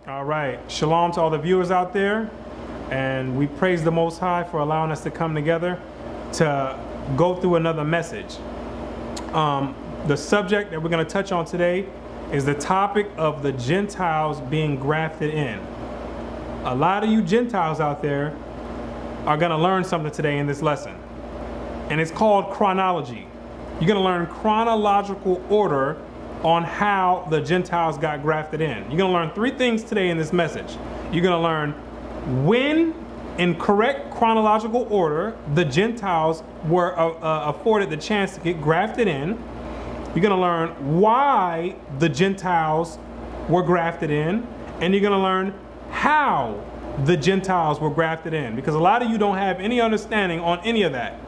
All right. Shalom to all the viewers out there. And we praise the Most High for allowing us to come together to go through another message. The subject that we're going to touch on today is the topic of the Gentiles being grafted in. A lot of you Gentiles out there are going to learn something today in this lesson. And it's called chronology. You're going to learn chronological order on how the Gentiles got grafted in. You're going to learn three things today in this message. You're going to learn when, in correct chronological order, the Gentiles were afforded the chance to get grafted in. You're going to learn why the Gentiles were grafted in. And you're going to learn how the Gentiles were grafted in. Because a lot of you don't have any understanding on any of that.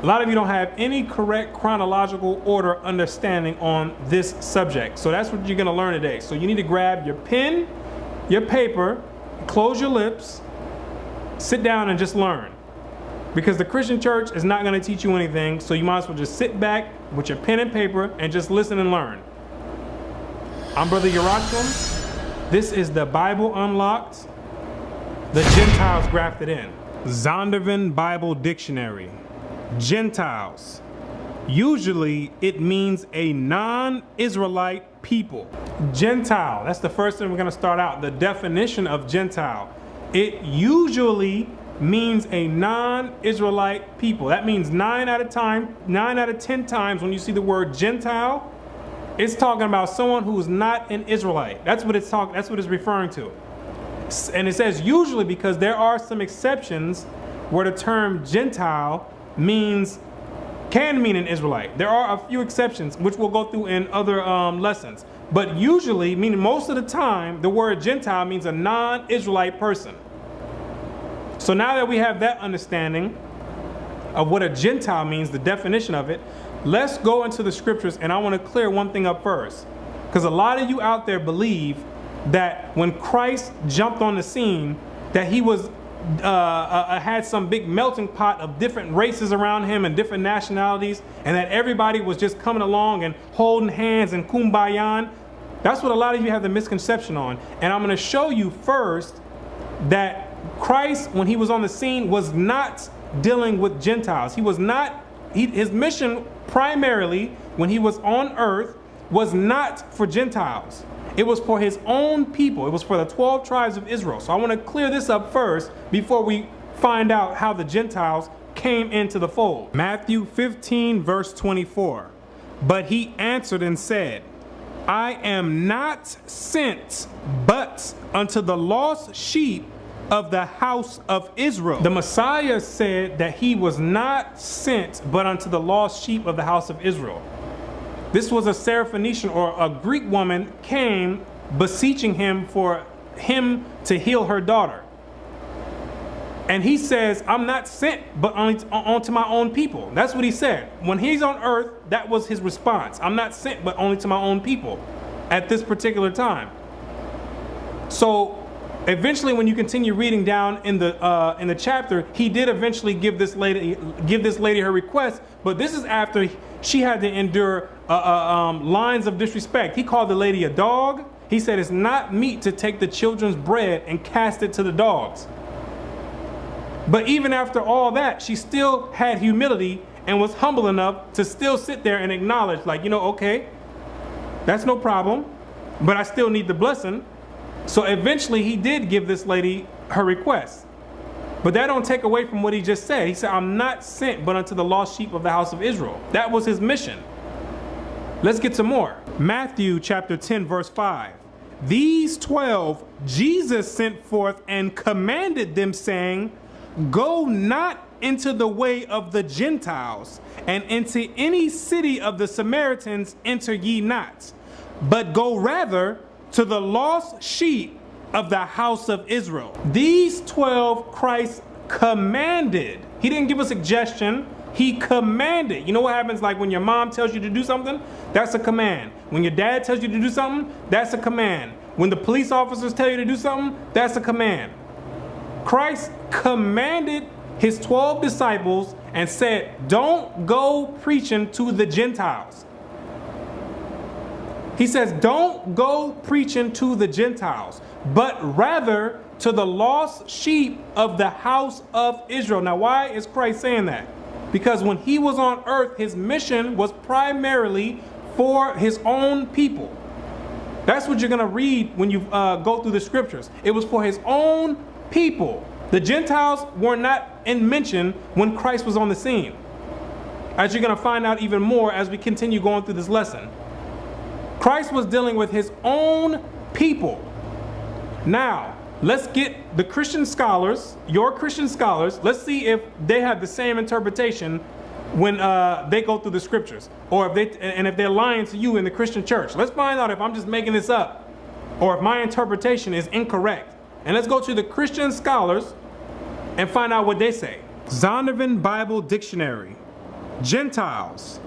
A lot of you don't have any correct chronological order understanding on this subject. So that's what you're going to learn today. So you need to grab your pen, your paper, close your lips, sit down and just learn. Because the Christian church is not going to teach you anything. So you might as well just sit back with your pen and paper and just listen and learn. I'm Brother Yerachim. This is the Bible Unlocked, the Gentiles grafted in. Zondervan Bible Dictionary. Gentiles. Usually it means a non-Israelite people. Gentile, that's the first thing we're going to start out. The definition of Gentile. It usually means a non-Israelite people. That means 9 out of 10 times when you see the word Gentile, it's talking about someone who's not an Israelite. That's what it's referring to. And it says usually because there are some exceptions where the term Gentile can mean an Israelite. There are a few exceptions, which we'll go through in other lessons. But usually, meaning most of the time, the word Gentile means a non-Israelite person. So now that we have that understanding of what a Gentile means, the definition of it, let's go into the scriptures, and I want to clear one thing up first. Because a lot of you out there believe that when Christ jumped on the scene, that he was had some big melting pot of different races around him and different nationalities, and that everybody was just coming along and holding hands and kumbayan. That's what a lot of you have the misconception on. And I'm going to show you first that Christ, when he was on the scene, was not dealing with Gentiles. He was not, his mission primarily when he was on earth was not for Gentiles. It was for his own people. It was for the 12 tribes of Israel. So I want to clear this up first before we find out how the Gentiles came into the fold. Matthew 15, verse 24. But he answered and said, I am not sent but unto the lost sheep of the house of Israel. The Messiah said that he was not sent but unto the lost sheep of the house of Israel. This was a Syrophoenician or a Greek woman came beseeching him for him to heal her daughter. And he says, I'm not sent but only to my own people. That's what he said. When he's on earth, that was his response. I'm not sent but only to my own people at this particular time. So eventually, when you continue reading down in the chapter, he did eventually give this lady her request, but this is after she had to endure lines of disrespect. He called the lady a dog. He said it's not meet to take the children's bread and cast it to the dogs. But even after all that, she still had humility and was humble enough to still sit there and acknowledge, like, okay, that's no problem, but I still need the blessing. So eventually he did give this lady her request. But that don't take away from what he just said. He said, I'm not sent but unto the lost sheep of the house of Israel. That was his mission. Let's get to more. Matthew chapter 10, verse 5. These 12 Jesus sent forth and commanded them, saying, Go not into the way of the Gentiles, and into any city of the Samaritans enter ye not, but go rather to the lost sheep of the house of Israel. These 12 Christ commanded. He didn't give a suggestion. He commanded. You know what happens like when your mom tells you to do something? That's a command. When your dad tells you to do something, that's a command. When the police officers tell you to do something, that's a command. Christ commanded his 12 disciples and said, don't go preaching to the Gentiles. He says, don't go preaching to the Gentiles, but rather to the lost sheep of the house of Israel. Now, why is Christ saying that? Because when he was on earth, his mission was primarily for his own people. That's what you're going to read when you go through the scriptures. It was for his own people. The Gentiles were not in mention when Christ was on the scene, as you're going to find out even more as we continue going through this lesson. Christ was dealing with his own people. Now, let's get the Christian scholars, your Christian scholars, let's see if they have the same interpretation when they go through the scriptures, or if they're lying to you in the Christian church. Let's find out if I'm just making this up, or if my interpretation is incorrect. And let's go to the Christian scholars and find out what they say. Zondervan Bible Dictionary. Gentiles.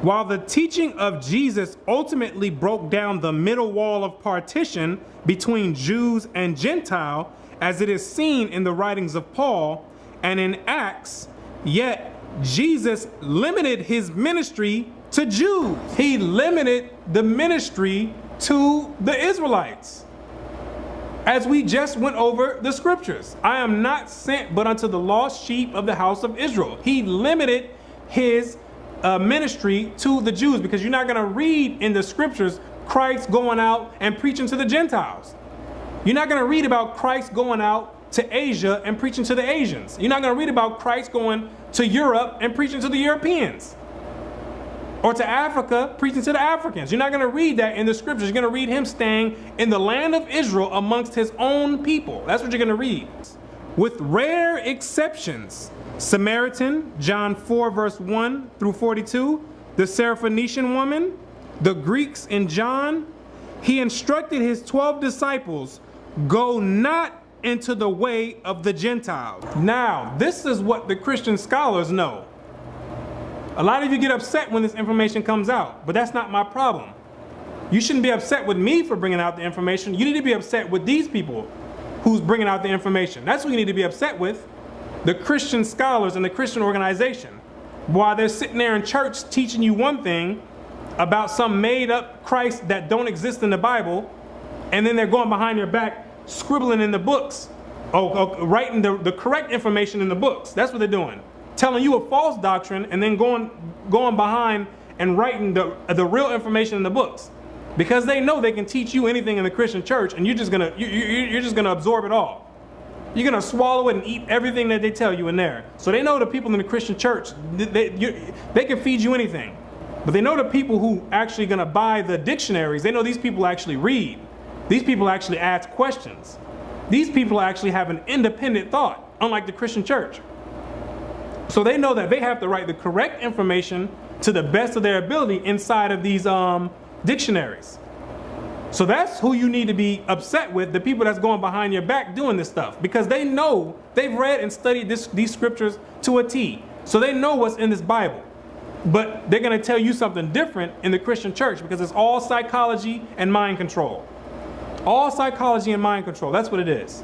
While the teaching of Jesus ultimately broke down the middle wall of partition between Jews and Gentile, as it is seen in the writings of Paul and in Acts, yet Jesus limited his ministry to Jews. He limited the ministry to the Israelites. As we just went over the scriptures, I am not sent but unto the lost sheep of the house of Israel. He limited his ministry to the Jews, because you're not going to read in the scriptures Christ going out and preaching to the Gentiles. You're not going to read about Christ going out to Asia and preaching to the Asians. You're not going to read about Christ going to Europe and preaching to the Europeans, or to Africa preaching to the Africans. You're not going to read that in the scriptures. You're going to read him staying in the land of Israel amongst his own people. That's what you're going to read. With rare exceptions, Samaritan, John 4 verse 1 through 42, the Syrophoenician woman, the Greeks in John, he instructed his 12 disciples, go not into the way of the Gentiles. Now, this is what the Christian scholars know. A lot of you get upset when this information comes out, but that's not my problem. You shouldn't be upset with me for bringing out the information. You need to be upset with these people who's bringing out the information. That's who you need to be upset with. The Christian scholars and the Christian organization. While they're sitting there in church teaching you one thing about some made up Christ that don't exist in the Bible, and then they're going behind your back scribbling in the books, writing the correct information in the books. That's what they're doing. Telling you a false doctrine and then going behind and writing the real information in the books, because they know they can teach you anything in the Christian church, and you're just gonna absorb it all. You're gonna swallow it and eat everything that they tell you in there. So they know the people in the Christian church, they can feed you anything, but they know the people who actually gonna buy the dictionaries. They know these people actually read. These people actually ask questions. These people actually have an independent thought, unlike the Christian church. So they know that they have to write the correct information to the best of their ability inside of these dictionaries. So that's who you need to be upset with, the people that's going behind your back doing this stuff, because they know, they've read and studied these scriptures to a T. So they know what's in this Bible. But they're going to tell you something different in the Christian church, because it's all psychology and mind control. All psychology and mind control. That's what it is.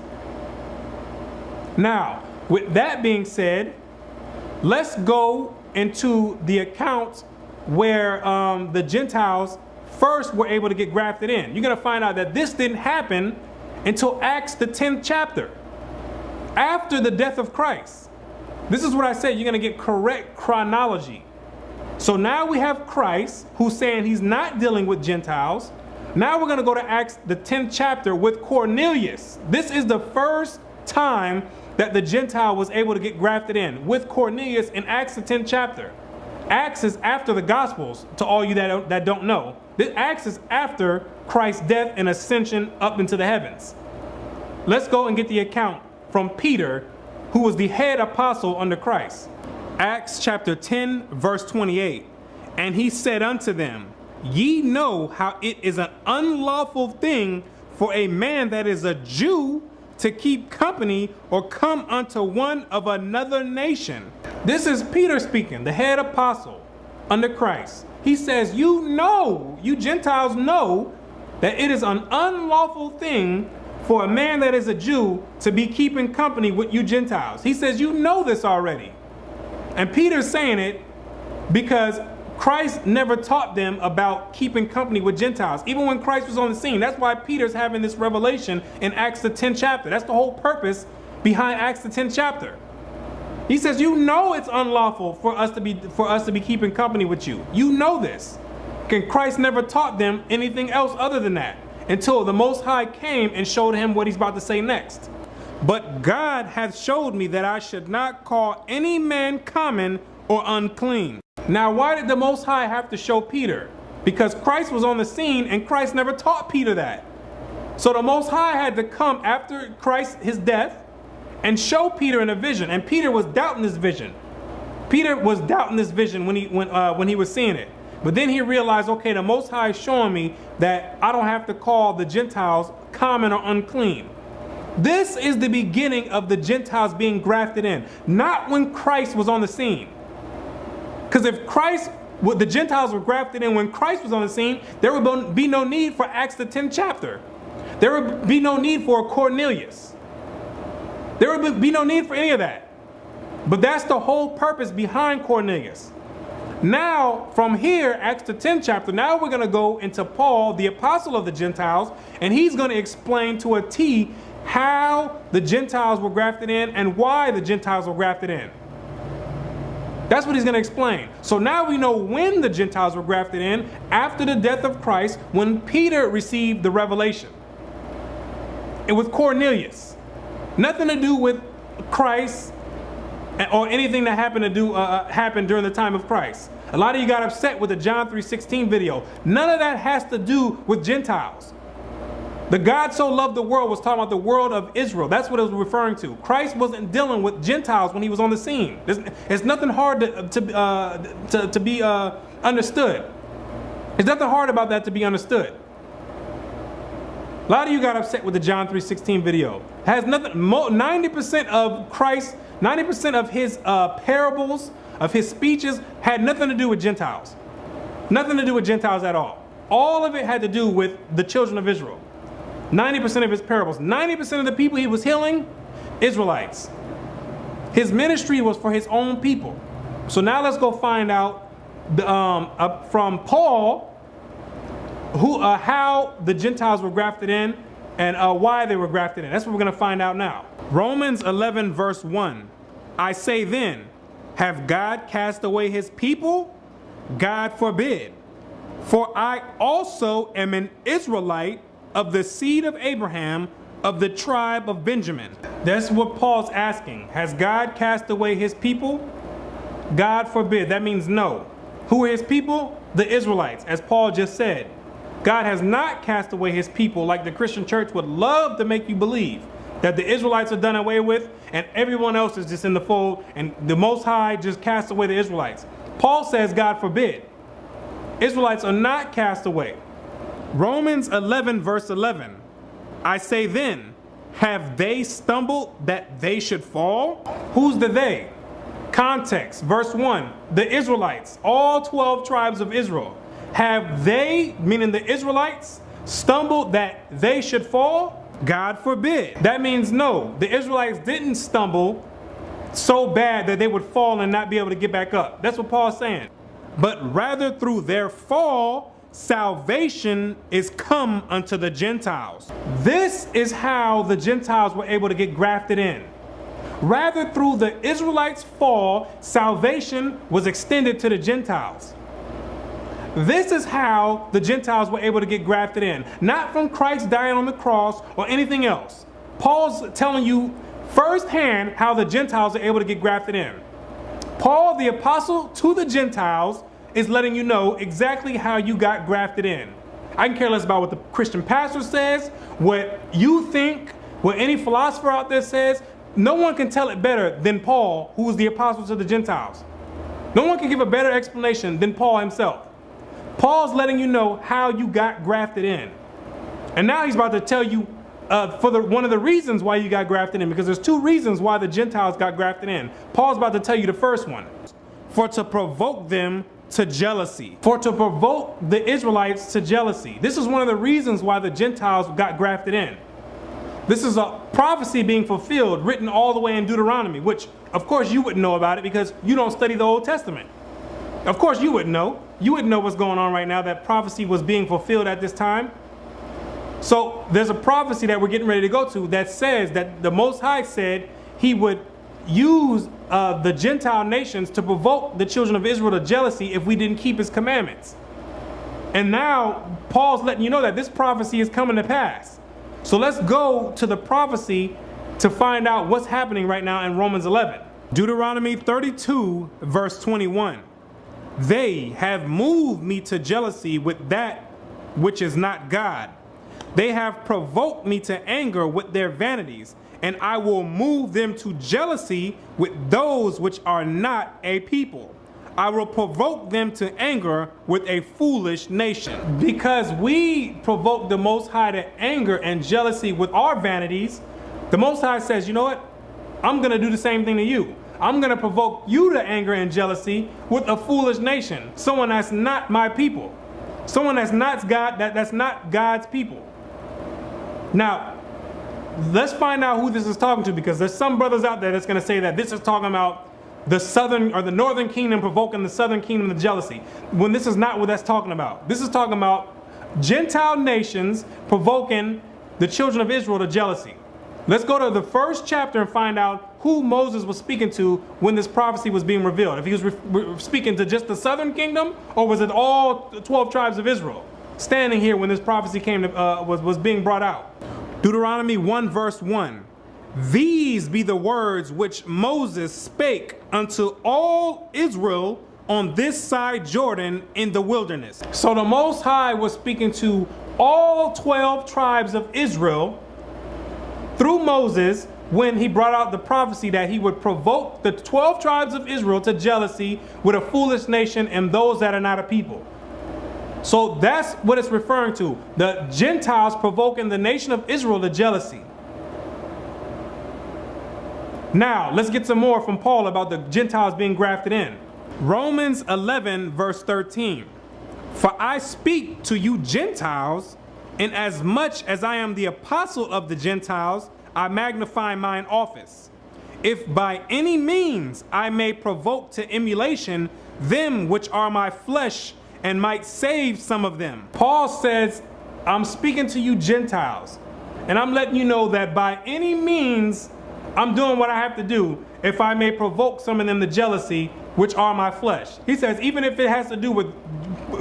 Now, with that being said, let's go into the account where the Gentiles first were able to get grafted in. You're going to find out that this didn't happen until Acts the 10th chapter, after the death of Christ. This is what I said, you're going to get correct chronology. So now we have Christ, who's saying he's not dealing with Gentiles. Now we're going to go to Acts the 10th chapter with Cornelius. This is the first time that the Gentile was able to get grafted in, with Cornelius in Acts the 10th chapter. Acts is after the Gospels, to all you that don't know. This Acts is after Christ's death and ascension up into the heavens. Let's go and get the account from Peter, who was the head apostle under Christ. Acts chapter 10, verse 28. And he said unto them, ye know how it is an unlawful thing for a man that is a Jew to keep company or come unto one of another nation. This is Peter speaking, the head apostle under Christ. He says, you Gentiles know that it is an unlawful thing for a man that is a Jew to be keeping company with you Gentiles. He says, you know this already. And Peter's saying it because Christ never taught them about keeping company with Gentiles, even when Christ was on the scene. That's why Peter's having this revelation in Acts the 10th chapter. That's the whole purpose behind Acts the 10th chapter. He says, you know it's unlawful for us to be keeping company with you. You know this. And Christ never taught them anything else other than that until the Most High came and showed him what he's about to say next. But God hath showed me that I should not call any man common or unclean. Now, why did the Most High have to show Peter? Because Christ was on the scene and Christ never taught Peter that. So the Most High had to come after Christ, his death, and show Peter in a vision. And Peter was doubting this vision. Peter was doubting this vision when he was seeing it. But then he realized, okay, the Most High is showing me that I don't have to call the Gentiles common or unclean. This is the beginning of the Gentiles being grafted in, not when Christ was on the scene. Because if the Gentiles were grafted in when Christ was on the scene, there would be no need for Acts the 10th chapter. There would be no need for Cornelius. There would be no need for any of that. But that's the whole purpose behind Cornelius. Now, from here, Acts the 10th chapter, now we're going to go into Paul, the apostle of the Gentiles, and he's going to explain to a T how the Gentiles were grafted in and why the Gentiles were grafted in. That's what he's going to explain. So now we know when the Gentiles were grafted in, after the death of Christ, when Peter received the revelation. And with Cornelius. Nothing to do with Christ or anything that happened during the time of Christ. A lot of you got upset with the John 3:16 video. None of that has to do with Gentiles. The God so loved the world was talking about the world of Israel. That's what it was referring to. Christ wasn't dealing with Gentiles when he was on the scene. It's nothing hard to be understood. There's nothing hard about that to be understood. A lot of you got upset with the John 3:16 video. It has nothing. 90% of Christ, 90% of his parables, of his speeches, had nothing to do with Gentiles. Nothing to do with Gentiles at all. All of it had to do with the children of Israel. 90% of his parables, 90% of the people he was healing, Israelites. His ministry was for his own people. So now let's go find out from Paul how the Gentiles were grafted in and why they were grafted in. That's what we're going to find out now. Romans 11 verse 1. I say then, have God cast away his people? God forbid. For I also am an Israelite of the seed of Abraham, of the tribe of Benjamin. That's what Paul's asking. Has God cast away his people? God forbid. That means no. Who are his people? The Israelites, as Paul just said. God has not cast away his people like the Christian church would love to make you believe, that the Israelites are done away with and everyone else is just in the fold and the Most High just cast away the Israelites. Paul says, God forbid. Israelites are not cast away. Romans 11 verse 11. I say then, have they stumbled that they should fall? Who's the they? Context, verse 1. The Israelites, all 12 tribes of Israel. Have they, meaning the Israelites, stumbled that they should fall? God forbid. That means no. The Israelites didn't stumble so bad that they would fall and not be able to get back up. That's what Paul's saying. But rather through their fall, salvation is come unto the Gentiles. This is how the Gentiles were able to get grafted in. Rather through the Israelites' fall, salvation was extended to the Gentiles. This is how the Gentiles were able to get grafted in. Not from Christ dying on the cross or anything else. Paul's telling you firsthand how the Gentiles are able to get grafted in. Paul, the apostle to the Gentiles, is letting you know exactly how you got grafted in. I can care less about what the Christian pastor says, what you think, what any philosopher out there says. No one can tell it better than Paul, who was the apostle to the Gentiles. No one can give a better explanation than Paul himself. Paul's letting you know how you got grafted in. And now he's about to tell you one of the reasons why you got grafted in, because there's two reasons why the Gentiles got grafted in. Paul's about to tell you the first one. For to provoke them to jealousy. For to provoke the Israelites to jealousy. This is one of the reasons why the Gentiles got grafted in. This is a prophecy being fulfilled, written all the way in Deuteronomy, which of course you wouldn't know about it because you don't study the Old Testament. Of course you would know. You would know what's going on right now. That prophecy was being fulfilled at this time. So there's a prophecy that we're getting ready to go to that says that the Most High said he would use the Gentile nations to provoke the children of Israel to jealousy if we didn't keep his commandments. And now Paul's letting you know that this prophecy is coming to pass. So let's go to the prophecy to find out what's happening right now in Romans 11. Deuteronomy 32 verse 21. They have moved me to jealousy with that which is not God. They have provoked me to anger with their vanities, and I will move them to jealousy with those which are not a people. I will provoke them to anger with a foolish nation. Because we provoke the Most High to anger and jealousy with our vanities, the Most High says, you know what? I'm going to do the same thing to you. I'm going to provoke you to anger and jealousy with a foolish nation. Someone that's not my people. Someone that's not God, that's not God's people. Now, let's find out who this is talking to, because there's some brothers out there that's going to say that this is talking about the southern or the northern kingdom provoking the southern kingdom to jealousy, when this is not what that's talking about. This is talking about Gentile nations provoking the children of Israel to jealousy. Let's go to the first chapter and find out who Moses was speaking to when this prophecy was being revealed. If he was speaking to just the southern kingdom, or was it all 12 tribes of Israel standing here when this prophecy came to, was being brought out? Deuteronomy 1 verse 1. These be the words which Moses spake unto all Israel on this side Jordan in the wilderness. So the Most High was speaking to all 12 tribes of Israel through Moses when he brought out the prophecy that he would provoke the 12 tribes of Israel to jealousy with a foolish nation and those that are not a people. So that's what it's referring to. The Gentiles provoking the nation of Israel to jealousy. Now, let's get some more from Paul about the Gentiles being grafted in. Romans 11 verse 13. For I speak to you Gentiles, inasmuch as I am the apostle of the Gentiles, I magnify mine office. If by any means I may provoke to emulation them which are my flesh, and might save some of them. Paul says, I'm speaking to you Gentiles, and I'm letting you know that by any means I'm doing what I have to do if I may provoke some of them to jealousy, which are my flesh. He says, even if it has to do with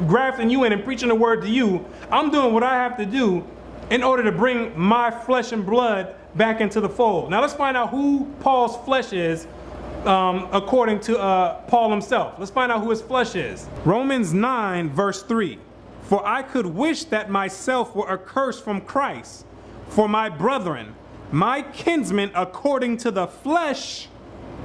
grafting you in and preaching the word to you, I'm doing what I have to do in order to bring my flesh and blood back into the fold. Now let's find out who Paul's flesh is according to Paul himself. Let's find out who his flesh is. Romans 9 verse 3. For I could wish that myself were accursed from Christ for my brethren, my kinsmen according to the flesh,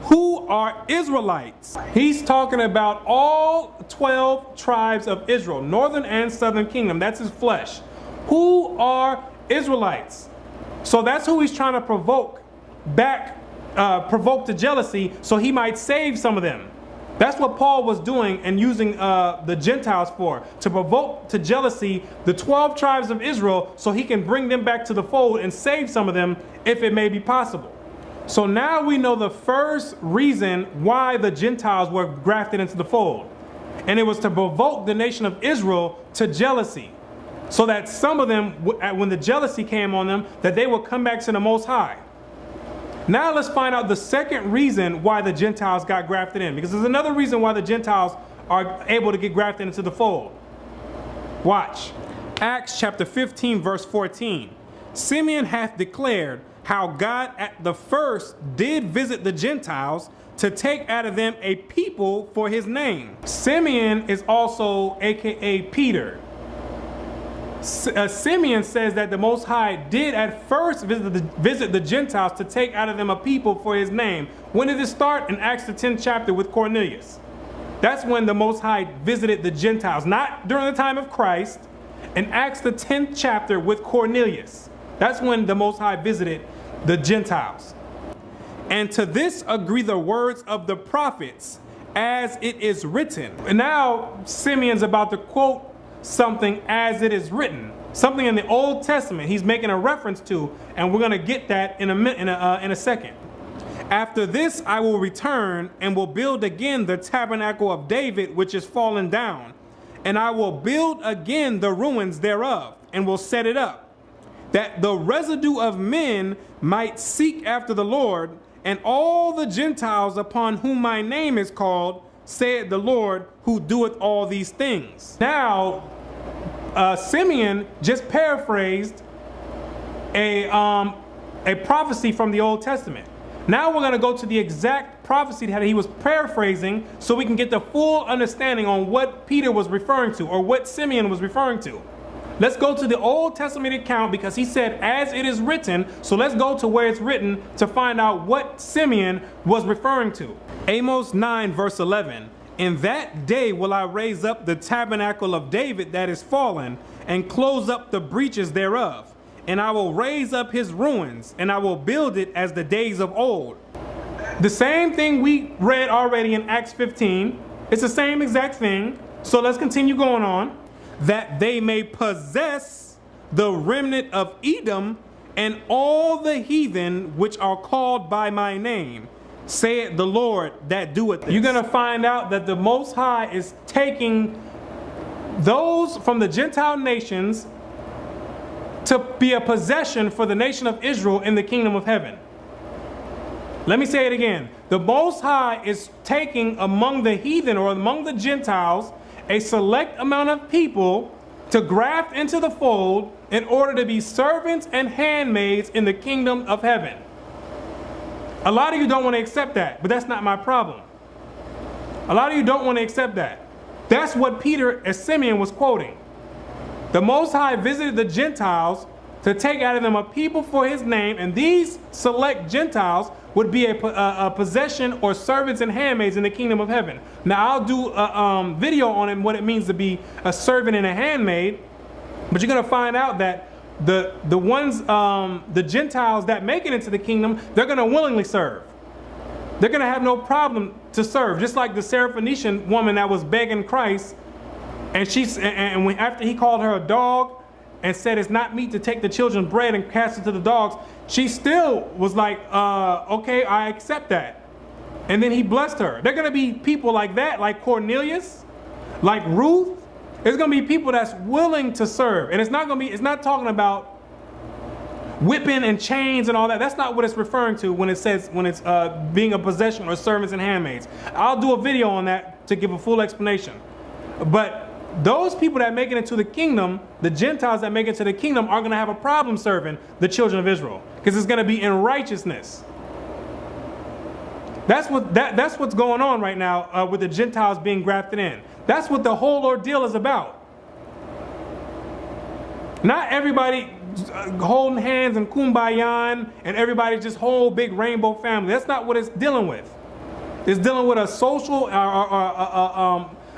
who are Israelites. He's talking about all 12 tribes of Israel, northern and southern kingdom. That's his flesh. Who are Israelites? So that's who he's trying to provoke back, provoke to jealousy, so he might save some of them. That's what Paul was doing and using the Gentiles for, to provoke to jealousy the 12 tribes of Israel, so he can bring them back to the fold and save some of them if it may be possible. So now we know the first reason why the Gentiles were grafted into the fold. And it was to provoke the nation of Israel to jealousy, so that some of them, when the jealousy came on them, that they would come back to the Most High. Now let's find out the second reason why the Gentiles got grafted in, because there's another reason why the Gentiles are able to get grafted into the fold. Watch. Acts chapter 15 verse 14. Simeon hath declared how God at the first did visit the Gentiles to take out of them a people for his name. Simeon is also aka Peter. Simeon says that the Most High did at first visit the Gentiles to take out of them a people for his name. When did it start? In Acts the 10th chapter with Cornelius. That's when the Most High visited the Gentiles, not during the time of Christ. In Acts the 10th chapter with Cornelius. That's when the Most High visited the Gentiles. And to this agree the words of the prophets, as it is written. And now Simeon's about to quote something as it is written, something in the Old Testament he's making a reference to, and we're going to get that in a second. After this I will return and will build again the tabernacle of David, which is fallen down. And I will build again the ruins thereof, and will set it up, that the residue of men might seek after the Lord, and all the Gentiles upon whom my name is called, saith the Lord, who doeth all these things. Now, Simeon just paraphrased a prophecy from the Old Testament. Now we're going to go to the exact prophecy that he was paraphrasing, so we can get the full understanding on what Peter was referring to, or what Simeon was referring to. Let's go to the Old Testament account, because he said, as it is written. So let's go to where it's written to find out what Simeon was referring to. Amos 9 verse 11. In that day will I raise up the tabernacle of David that is fallen, and close up the breaches thereof. And I will raise up his ruins, and I will build it as the days of old. The same thing we read already in Acts 15. It's the same exact thing. So let's continue going on. That they may possess the remnant of Edom, and all the heathen which are called by my name, saith the Lord that doeth this. You're going to find out that the Most High is taking those from the Gentile nations to be a possession for the nation of Israel in the kingdom of heaven. Let me say it again. The Most High is taking among the heathen, or among the Gentiles, a select amount of people to graft into the fold in order to be servants and handmaids in the kingdom of heaven. A lot of you don't want to accept that, but that's not my problem. A lot of you don't want to accept that. That's what Peter and Simeon was quoting. The Most High visited the Gentiles to take out of them a people for his name, and these select Gentiles would be a possession, or servants and handmaids in the kingdom of heaven. Now I'll do a video on it, what it means to be a servant and a handmaid, but you're going to find out that the ones, the Gentiles that make it into the kingdom, they're going to willingly serve. They're going to have no problem to serve, just like the Syrophoenician woman that was begging Christ. And after he called her a dog and said it's not meet to take the children's bread and cast it to the dogs, she still was like, okay, I accept that. And then he blessed her. They're going to be people like that, like Cornelius, like Ruth. There's going to be people that's willing to serve. And it's not talking about whipping and chains and all that. That's not what it's referring to when it's being a possession or servants and handmaids. I'll do a video on that to give a full explanation. But those people that make it into the kingdom, the Gentiles that make it to the kingdom, are going to have a problem serving the children of Israel, because it's going to be in righteousness. That's what's going on right now with the Gentiles being grafted in. That's what the whole ordeal is about. Not everybody holding hands and kumbaya and everybody just whole big rainbow family. That's not what it's dealing with. It's dealing with a social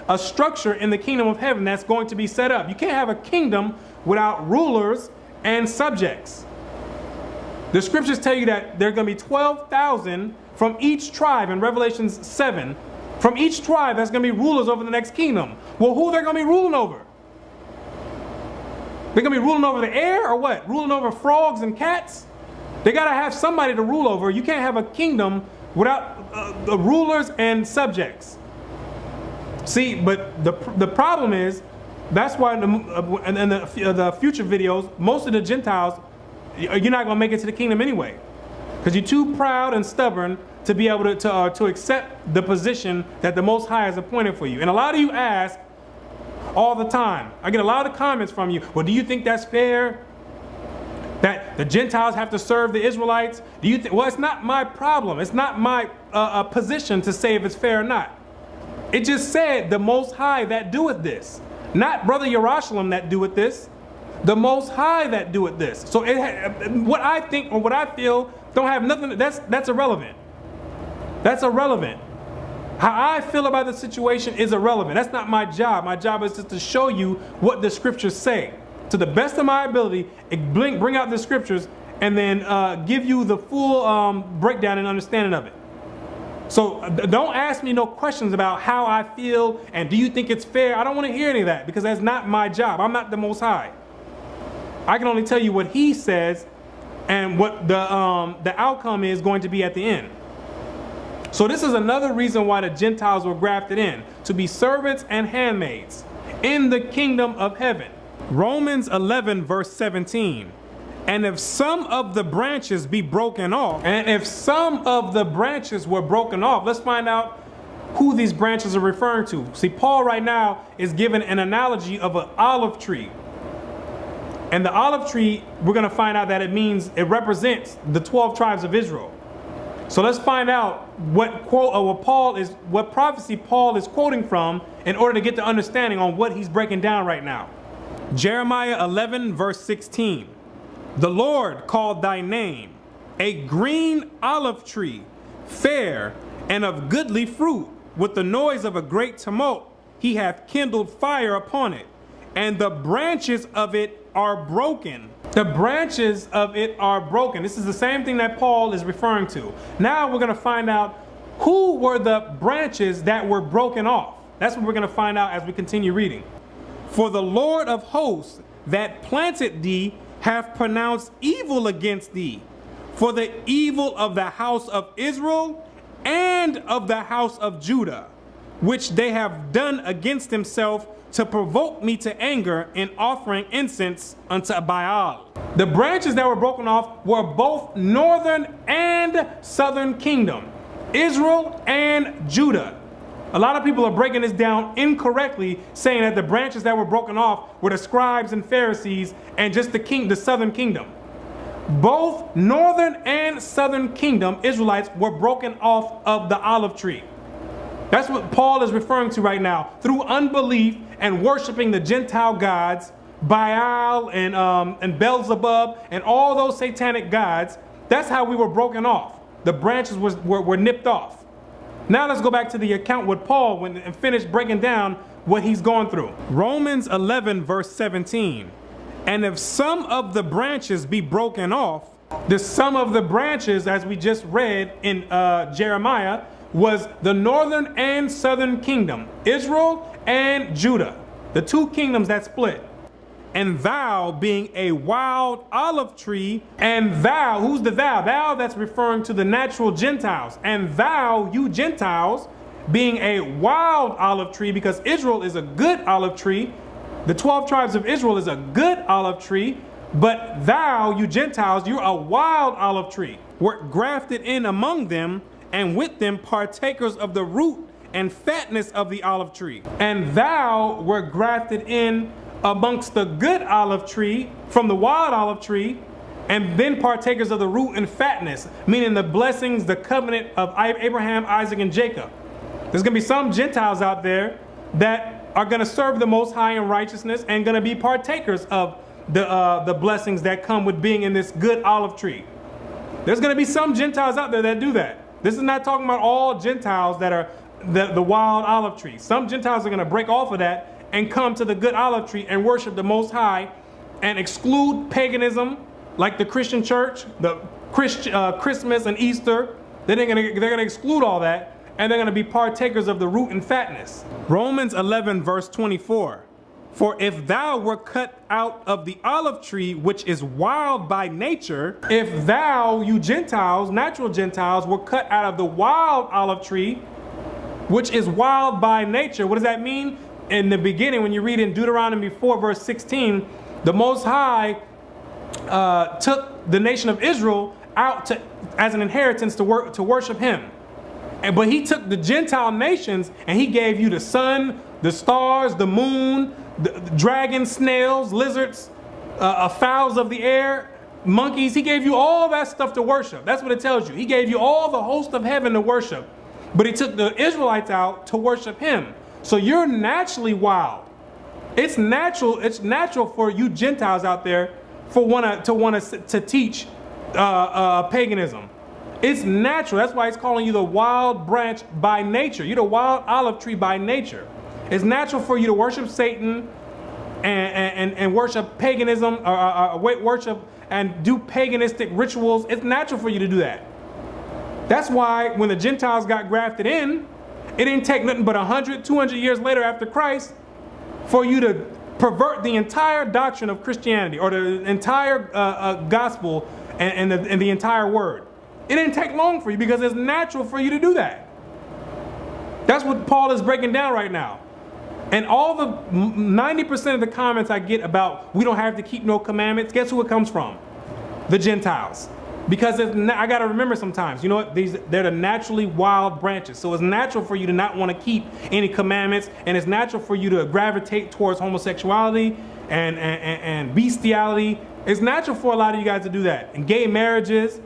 a structure in the kingdom of heaven that's going to be set up. You can't have a kingdom without rulers and subjects. The scriptures tell you that there are going to be 12,000 from each tribe in Revelation 7. From each tribe, that's going to be rulers over the next kingdom. Well, who they're going to be ruling over? They're going to be ruling over the air, or what? Ruling over frogs and cats? They got to have somebody to rule over. You can't have a kingdom without the rulers and subjects. See, but the problem is, that's why in the future videos, most of the Gentiles, you're not going to make it to the kingdom anyway, because you're too proud and stubborn to be able to accept the position that the Most High has appointed for you. And a lot of you ask all the time. I get a lot of comments from you. Well, do you think that's fair? That the Gentiles have to serve the Israelites? Do you think? Well, it's not my problem. It's not my position to say if it's fair or not. It just said the Most High that doeth this. Not Brother Yerushalayim that doeth this. The Most High that doeth this. So what I think or what I feel don't have nothing. That's irrelevant. That's irrelevant. How I feel about the situation is irrelevant. That's not my job. My job is just to show you what the scriptures say. To the best of my ability, bring out the scriptures and then give you the full breakdown and understanding of it. So don't ask me no questions about how I feel and do you think it's fair. I don't want to hear any of that, because that's not my job. I'm not the Most High. I can only tell you what He says and what the outcome is going to be at the end. So this is another reason why the Gentiles were grafted in, to be servants and handmaids in the kingdom of heaven. Romans 11 verse 17. And if some of the branches be broken off, and if some of the branches were broken off, let's find out who these branches are referring to. See, Paul right now is giving an analogy of an olive tree. And the olive tree, we're going to find out that it represents the 12 tribes of Israel. So let's find out what prophecy Paul is quoting from in order to get the understanding on what he's breaking down right now. Jeremiah 11 verse 16. The Lord called thy name a green olive tree, fair and of goodly fruit. With the noise of a great tumult, he hath kindled fire upon it, and the branches of it are broken. The branches of it are broken. This is the same thing that Paul is referring to. Now we're going to find out who were the branches that were broken off. That's what we're going to find out as we continue reading. For the Lord of hosts that planted thee hath pronounced evil against thee, for the evil of the house of Israel and of the house of Judah, which they have done against himself, to provoke me to anger in offering incense unto Baal. The branches that were broken off were both northern and southern kingdom, Israel and Judah. A lot of people are breaking this down incorrectly, saying that the branches that were broken off were the scribes and Pharisees and just the southern kingdom. Both northern and southern kingdom Israelites were broken off of the olive tree. That's what Paul is referring to right now. Through unbelief and worshiping the Gentile gods, Baal and Beelzebub and all those satanic gods, that's how we were broken off. The branches were nipped off. Now let's go back to the account with Paul and finish breaking down what he's going through. Romans 11 verse 17. And if some of the branches be broken off, the sum of the branches, as we just read in Jeremiah, was the northern and southern kingdom, Israel and Judah, the two kingdoms that split. And thou being a wild olive tree, and thou, who's the thou? Thou, that's referring to the natural Gentiles. And thou, you Gentiles, being a wild olive tree, because Israel is a good olive tree. The 12 tribes of Israel is a good olive tree, but thou, you Gentiles, you're a wild olive tree. Were grafted in among them, and with them partakers of the root and fatness of the olive tree. And thou were grafted in amongst the good olive tree from the wild olive tree, and then partakers of the root and fatness, meaning the blessings, the covenant of Abraham, Isaac, and Jacob. There's going to be some Gentiles out there that are going to serve the Most High in righteousness and going to be partakers of the blessings that come with being in this good olive tree. There's going to be some Gentiles out there that do that. This is not talking about all Gentiles that are the wild olive tree. Some Gentiles are going to break off of that and come to the good olive tree and worship the Most High and exclude paganism, like the Christian church, the Christmas and Easter. They're going to exclude all that, and they're going to be partakers of the root and fatness. Romans 11 verse 24. For if thou were cut out of the olive tree, which is wild by nature, if thou, you Gentiles, natural Gentiles, were cut out of the wild olive tree, which is wild by nature, what does that mean? In the beginning, when you read in Deuteronomy 4 verse 16, the Most High took the nation of Israel out as an inheritance to worship him. But he took the Gentile nations and he gave you the sun, the stars, the moon, the dragons, snails, lizards, fowls of the air, monkeys. He gave you all that stuff to worship. That's what it tells you. He gave you all the host of heaven to worship. But he took the Israelites out to worship him. So you're naturally wild. It's natural for you Gentiles out there to teach paganism. It's natural. That's why it's calling you the wild branch by nature. You're the wild olive tree by nature. It's natural for you to worship Satan and worship paganism, or worship and do paganistic rituals. It's natural for you to do that. That's why when the Gentiles got grafted in, it didn't take nothing but 100, 200 years later after Christ for you to pervert the entire doctrine of Christianity, or the entire gospel and the entire word. It didn't take long for you, because it's natural for you to do that. That's what Paul is breaking down right now. And all the 90% of the comments I get about we don't have to keep no commandments, guess who it comes from? The Gentiles. Because I got to remember sometimes, you know what? They're the naturally wild branches. So it's natural for you to not want to keep any commandments. And it's natural for you to gravitate towards homosexuality and bestiality. It's natural for a lot of you guys to do that. And gay marriages.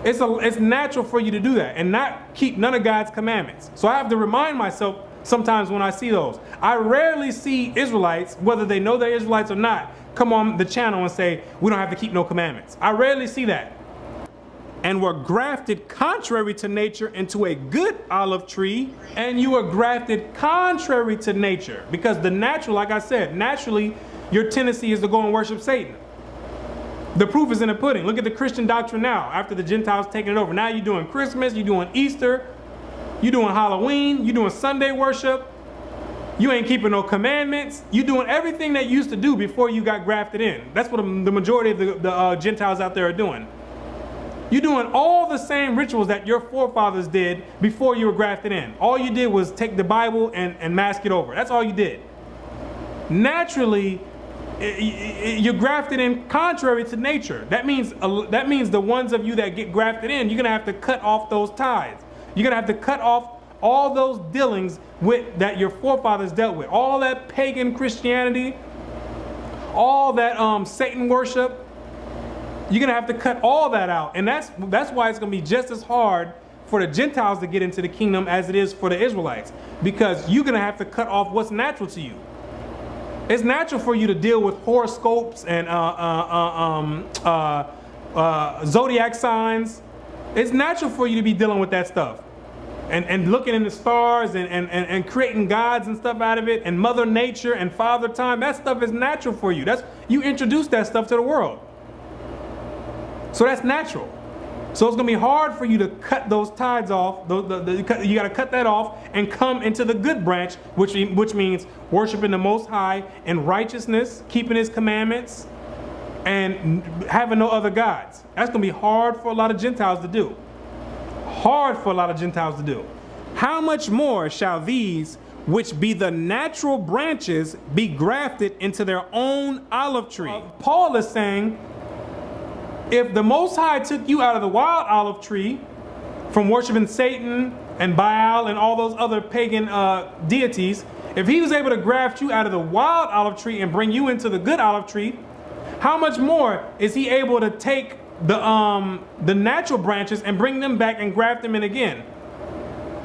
It's natural for you to do that and not keep none of God's commandments. So I have to remind myself sometimes when I see those. I rarely see Israelites, whether they know they're Israelites or not, come on the channel and say, we don't have to keep no commandments. I rarely see that. And were grafted contrary to nature into a good olive tree, and you were grafted contrary to nature. Because the natural, like I said, naturally, your tendency is to go and worship Satan. The proof is in the pudding. Look at the Christian doctrine now, after the Gentiles taking it over. Now you're doing Christmas, you're doing Easter, you're doing Halloween, you're doing Sunday worship. You ain't keeping no commandments. You're doing everything that you used to do before you got grafted in. That's what the majority of the Gentiles out there are doing. You're doing all the same rituals that your forefathers did before you were grafted in. All you did was take the Bible and mask it over. That's all you did. Naturally, you're grafted in contrary to nature. That means the ones of you that get grafted in, you're going to have to cut off those ties. You're going to have to cut off all those dealings that your forefathers dealt with. All that pagan Christianity, all that Satan worship. You're going to have to cut all that out. And that's why it's going to be just as hard for the Gentiles to get into the kingdom as it is for the Israelites. Because you're going to have to cut off what's natural to you. It's natural for you to deal with horoscopes and zodiac signs. It's natural for you to be dealing with that stuff. And looking in the stars and creating gods and stuff out of it. And Mother Nature and Father Time. That stuff is natural for you. You introduce that stuff to the world. So that's natural. So it's going to be hard for you to cut those ties off. You got to cut that off and come into the good branch, which means worshiping the Most High in righteousness, keeping His commandments, and having no other gods. That's going to be hard for a lot of Gentiles to do. Hard for a lot of Gentiles to do. How much more shall these, which be the natural branches, be grafted into their own olive tree? Paul is saying, if the Most High took you out of the wild olive tree from worshiping Satan and Baal and all those other pagan deities, if He was able to graft you out of the wild olive tree and bring you into the good olive tree, how much more is He able to take the natural branches and bring them back and graft them in again?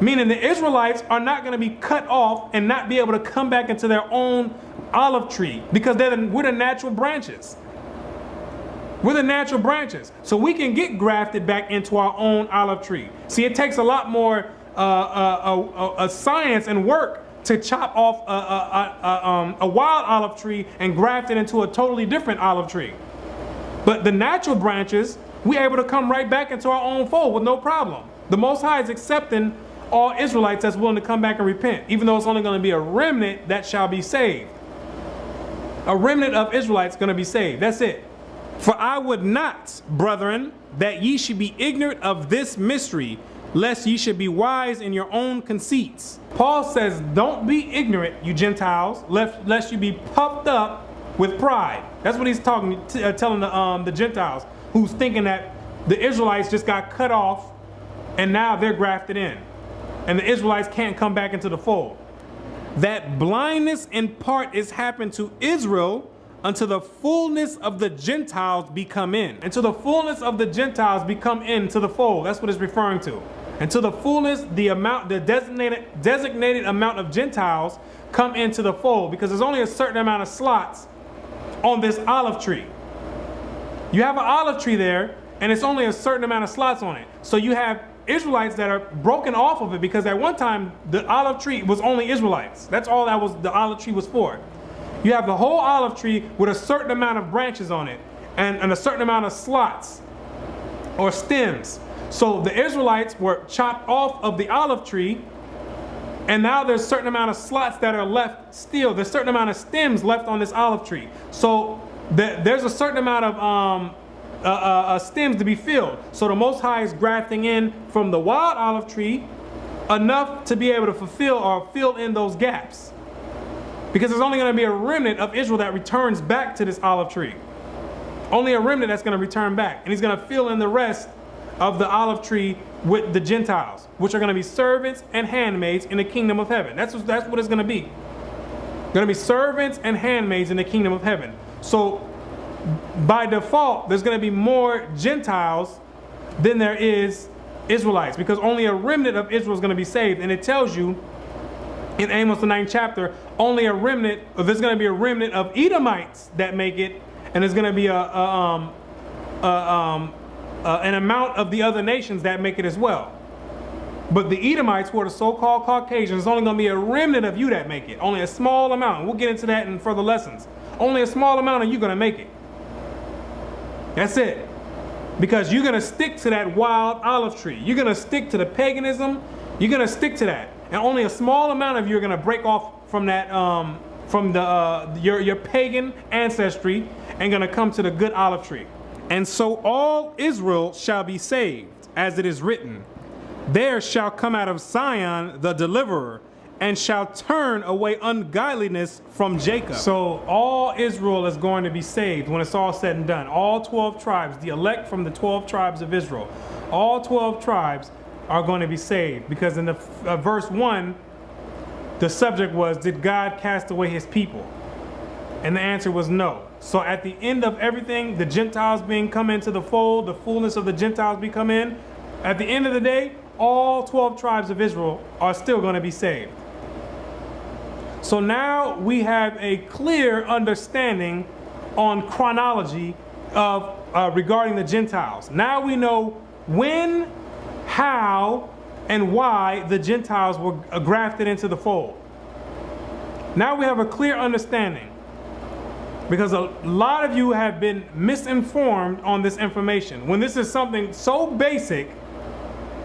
Meaning the Israelites are not going to be cut off and not be able to come back into their own olive tree because we're the natural branches. We're the natural branches. So we can get grafted back into our own olive tree. See, it takes a lot more science and work to chop off a wild olive tree and graft it into a totally different olive tree. But the natural branches, we're able to come right back into our own fold with no problem. The Most High is accepting all Israelites that's willing to come back and repent, even though it's only going to be a remnant that shall be saved. A remnant of Israelites going to be saved. That's it. For I would not, brethren, that ye should be ignorant of this mystery, lest ye should be wise in your own conceits. Paul says, don't be ignorant, you Gentiles, lest you be puffed up with pride. That's what he's telling the Gentiles, who's thinking that the Israelites just got cut off and now they're grafted in. And the Israelites can't come back into the fold. That blindness in part is happened to Israel, until the fullness of the Gentiles be come in. Until the fullness of the Gentiles become into the fold. That's what it's referring to. Until the fullness, the designated amount of Gentiles come into the fold. Because there's only a certain amount of slots on this olive tree. You have an olive tree there, and it's only a certain amount of slots on it. So you have Israelites that are broken off of it, because at one time, the olive tree was only Israelites. That's all the olive tree was for. You have the whole olive tree with a certain amount of branches on it and a certain amount of slots or stems. So the Israelites were chopped off of the olive tree, and now there's a certain amount of slots that are left still. There's a certain amount of stems left on this olive tree. So there's a certain amount of stems to be filled. So the Most High is grafting in from the wild olive tree enough to be able to fulfill or fill in those gaps. Because there's only going to be a remnant of Israel that returns back to this olive tree. Only a remnant that's going to return back. And he's going to fill in the rest of the olive tree with the Gentiles, which are going to be servants and handmaids in the kingdom of heaven. That's what it's going to be. Going to be servants and handmaids in the kingdom of heaven. So by default, there's going to be more Gentiles than there is Israelites, because only a remnant of Israel is going to be saved. And it tells you in Amos the 9th chapter, only a remnant, or there's going to be a remnant of Edomites that make it, and there's going to be an amount of the other nations that make it as well. But the Edomites, who are the so-called Caucasians, it's only going to be a remnant of you that make it. Only a small amount. We'll get into that in further lessons. Only a small amount of you going to make it. That's it. Because you're going to stick to that wild olive tree. You're going to stick to the paganism. You're going to stick to that. And only a small amount of you are going to break off from that, your pagan ancestry, and going to come to the good olive tree. And so all Israel shall be saved, as it is written, there shall come out of Zion the deliverer, and shall turn away ungodliness from Jacob. So all Israel is going to be saved when it's all said and done. All 12 tribes, the elect from the 12 tribes of Israel, all 12 tribes are going to be saved. Because in the verse 1, the subject was, did God cast away his people? And the answer was no. So at the end of everything, the Gentiles being come into the fold, the fullness of the Gentiles be come in, at the end of the day, all 12 tribes of Israel are still going to be saved. So now we have a clear understanding on chronology of regarding the Gentiles. Now we know when, how, and why the Gentiles were grafted into the fold. Now we have a clear understanding, because a lot of you have been misinformed on this information. When this is something so basic,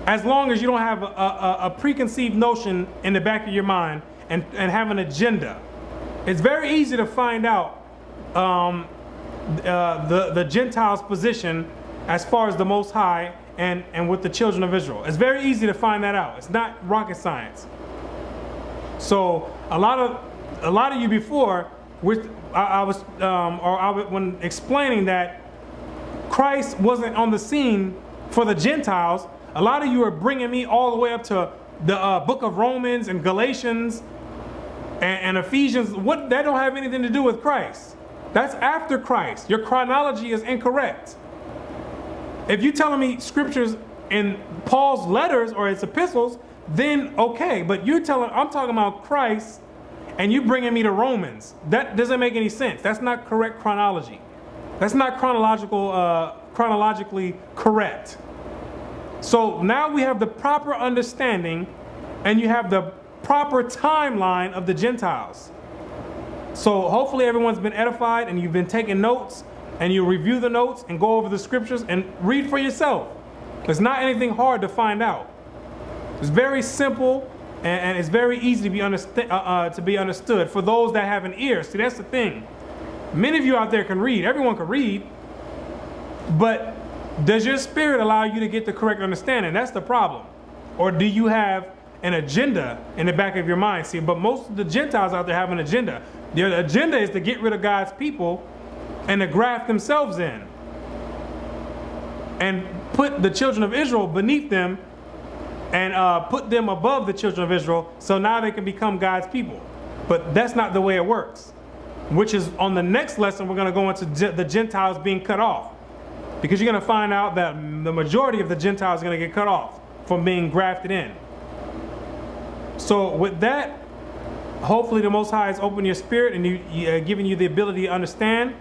as long as you don't have a preconceived notion in the back of your mind and have an agenda, it's very easy to find out the Gentiles' position as far as the Most High and with the children of Israel. It's very easy to find that out. It's not rocket science. So a lot of you before, when explaining that Christ wasn't on the scene for the Gentiles, a lot of you are bringing me all the way up to the book of Romans and Galatians and Ephesians. What, that don't have anything to do with Christ. That's after Christ. Your chronology is incorrect. If you're telling me scriptures in Paul's letters or his epistles, then okay. But I'm talking about Christ, and you bringing me to Romans. That doesn't make any sense. That's not correct chronology. That's not chronologically correct. So now we have the proper understanding, and you have the proper timeline of the Gentiles. So hopefully everyone's been edified, and you've been taking notes, and you review the notes and go over the scriptures and read for yourself. It's not anything hard to find out. It's very simple, and it's very easy to be understood for those that have an ear. See, that's the thing. Many of you out there can read. Everyone can read, but does your spirit allow you to get the correct understanding? That's the problem. Or do you have an agenda in the back of your mind? See, but most of the Gentiles out there have an agenda. Their agenda is to get rid of God's people and to graft themselves in and put the children of Israel beneath them and put them above the children of Israel, so now they can become God's people. But that's not the way it works, which is on the next lesson we're going to go into the Gentiles being cut off. Because you're going to find out that the majority of the Gentiles are going to get cut off from being grafted in. So with that, hopefully the Most High has opened your spirit and giving you the ability to understand.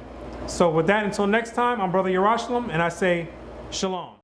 So with that, until next time, I'm Brother Yerushalayim, and I say Shalom.